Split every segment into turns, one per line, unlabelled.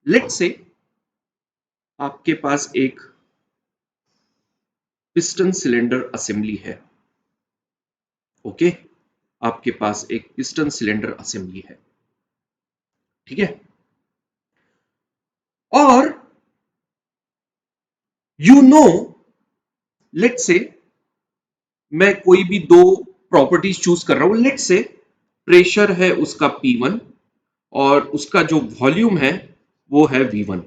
Let's say आपके पास एक piston cylinder assembly है। ओके, आपके पास एक पिस्टन सिलेंडर असेंबली है, ठीक है। और यू नो, लेट्स से मैं कोई भी दो प्रॉपर्टीज चूज कर रहा हूं। लेट्स से प्रेशर है उसका P1 और उसका जो वॉल्यूम है वो है V1,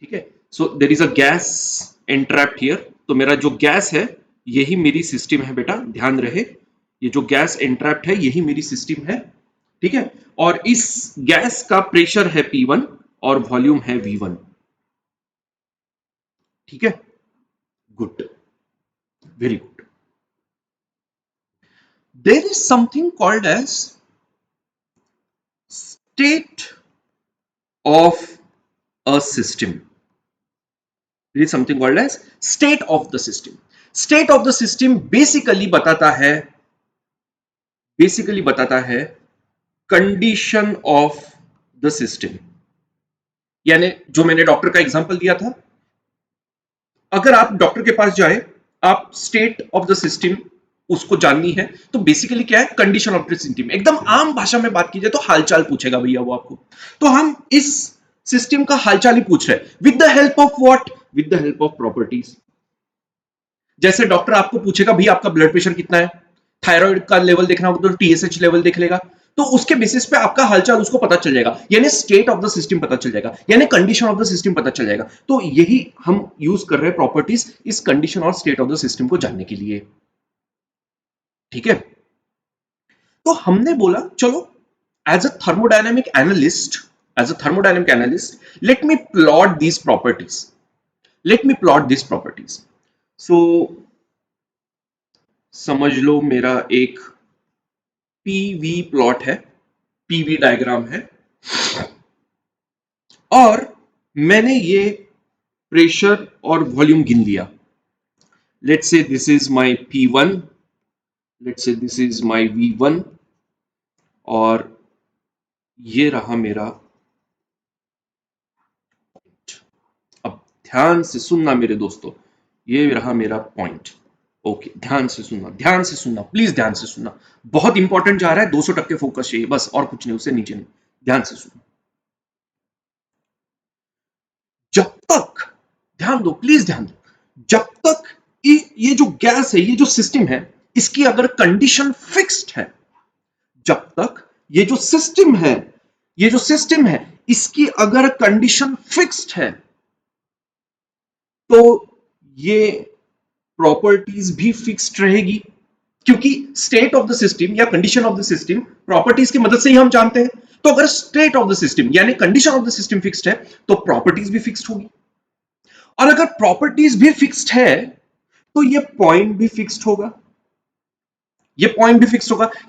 ठीक है। So there is a gas entrapped here. तो मेरा जो गैस है यही मेरी सिस्टम है बेटा, ध्यान रहे, ये जो गैस एंट्रैप्ड है यही मेरी सिस्टम है, ठीक है। और इस गैस का प्रेशर है P1 और वॉल्यूम है V1, ठीक है। Good, very good. There is something called as state of a system. There is something called as state of the system. State of the system basically बताता है condition of the system. यानी जो मैंने doctor का example दिया था, अगर आप डॉक्टर के पास जाए, आप स्टेट ऑफ द सिस्टम उसको जाननी है तो बेसिकली क्या है, कंडीशन ऑफ द सिस्टम। एकदम आम भाषा में बात की जाए तो हालचाल पूछेगा भैया वो आपको। तो हम इस सिस्टम का हालचाल ही पूछ रहे हैं with the help of what, with the help of properties. जैसे डॉक्टर आपको पूछेगा भैया आपका ब्लड प्रेशर कितना है, थायराइड का लेवल देखना होगा तो टीएसएच लेवल देख लेगा, तो उसके बेसिस पे आपका हालचाल उसको पता चल जाएगा, यानी स्टेट ऑफ द सिस्टम पता चल जाएगा, यानी कंडीशन ऑफ द सिस्टम पता चल जाएगा। तो यही हम यूज कर रहे हैं प्रॉपर्टीज इस कंडीशन और स्टेट ऑफ द सिस्टम को जानने के लिए, ठीक है। तो हमने बोला चलो as a thermodynamic analyst, let me plot this properties, so समझ लो मेरा एक पीवी प्लॉट है, पीवी डायग्राम है, और मैंने ये प्रेशर और वॉल्यूम गिन लिया। Let's say this is my P1, let's say this is my V1, और ये रहा मेरा। अब ध्यान से सुनना मेरे दोस्तों, ये रहा मेरा पॉइंट। ओके, ध्यान से सुनना प्लीज, ध्यान से सुनना, बहुत इंपॉर्टेंट जा रहा है, 200% फोकस चाहिए बस, और कुछ नहीं, उससे नीचे नहीं। ध्यान से सुनना, जब तक, ध्यान दो प्लीज, ध्यान दो, जब तक ये जो गैस है, ये जो सिस्टम है, इसकी अगर कंडीशन फिक्स्ड है, जब तक ये जो सिस्टम है इसकी अगर कंडीशन फिक्स्ड है, तो ये प्रॉपर्टीज भी फिक्स्ड रहेगी, क्योंकि स्टेट ऑफ द सिस्टम या condition of the system properties की मदद से ही हम जानते हैं। तो अगर स्टेट ऑफ द सिस्टम यानी condition of the system fixed है तो प्रॉपर्टीज भी फिक्स्ड होगी, और अगर प्रॉपर्टीज भी फिक्स्ड है तो ये पॉइंट भी फिक्स्ड होगा,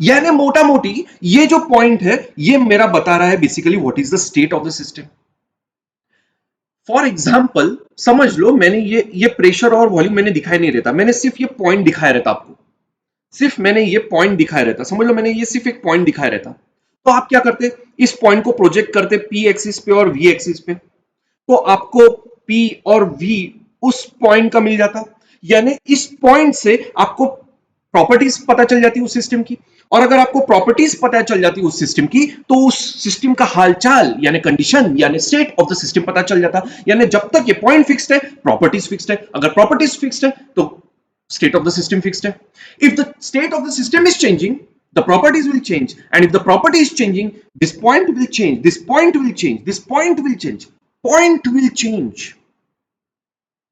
यानी मोटा मोटी ये जो पॉइंट है ये मेरा बता रहा है basically what is the state of the system. For example समझ लो मैंने ये प्रेशर और वॉल्यूम मैंने दिखाई नहीं रहता, मैंने सिर्फ ये पॉइंट दिखाया रहता आपको, समझ लो मैंने ये सिर्फ एक पॉइंट दिखाया रहता, तो आप क्या करते, इस पॉइंट को प्रोजेक्ट करते पी एक्सिस पे और वी एक्सिस पे, तो आपको पी और वी उस पॉइंट का मिल जाता, यानी इस पॉइंट से आपको प्रॉपर्टीज पता चल जाती उस सिस्टम की, और अगर आपको प्रॉपर्टीज पता चल जाती उस सिस्टम की तो उस सिस्टम का हालचाल यानी कंडीशन यानी स्टेट ऑफ द सिस्टम पता चल जाता। यानी जब तक ये पॉइंट फिक्स्ड है प्रॉपर्टीज फिक्स्ड है, अगर प्रॉपर्टीज फिक्स्ड है तो state of the system fixed है। If the state of the system is changing, the properties will change, and if the property is changing, this point will change, this point will change, this point will change, point will change,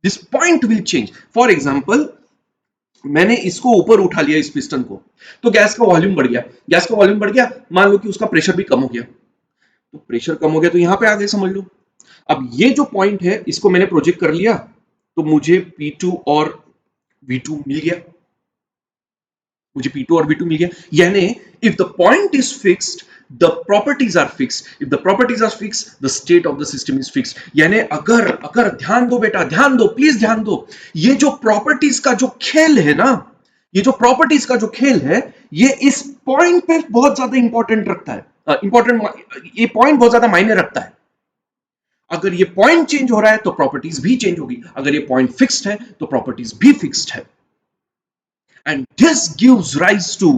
this point will change। For example, मैंने इसको ऊपर उठा लिया इस piston को, तो gas का volume बढ़ गया, मान लो कि उसका प्रेशर भी कम हो गया, तो प्रेशर कम हो गया तो यहां पे आ गए समझ लो। अब ये जो पॉइंट है इसको मैंने प्रोजेक्ट कर लिया, तो मुझे P2 और V2 मिल गया, यानी if the point is fixed the properties are fixed, if the properties are fixed the state of the system is fixed. यानी अगर ध्यान दो बेटा, ध्यान दो प्लीज, ध्यान दो, ये जो प्रॉपर्टीज का जो खेल है ना, ये इस पॉइंट पे बहुत ज्यादा इंपॉर्टेंट रखता है, ये पॉइंट बहुत ज्यादा मायने रखता है। अगर ये पॉइंट चेंज हो रहा है तो प्रॉपर्टीज भी चेंज होगी, अगर ये पॉइंट फिक्स्ड है तो प्रॉपर्टीज भी फिक्स्ड है। And this gives rise to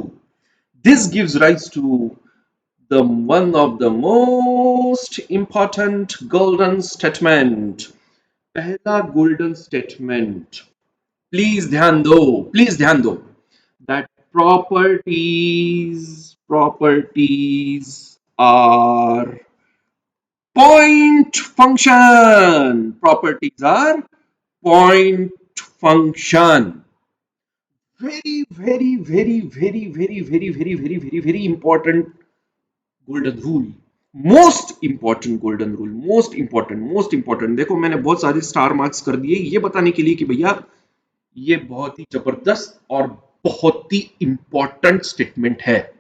the one of the most important golden statement, पहला गोल्डन स्टेटमेंट, प्लीज ध्यान दो, that properties are point function, properties are point function, very important golden rule, most important. देखो मैंने बहुत सारे star marks कर दिए ये बताने के लिए कि भैया ये बहुत ही जबरदस्त और बहुत ही इंपॉर्टेंट स्टेटमेंट है।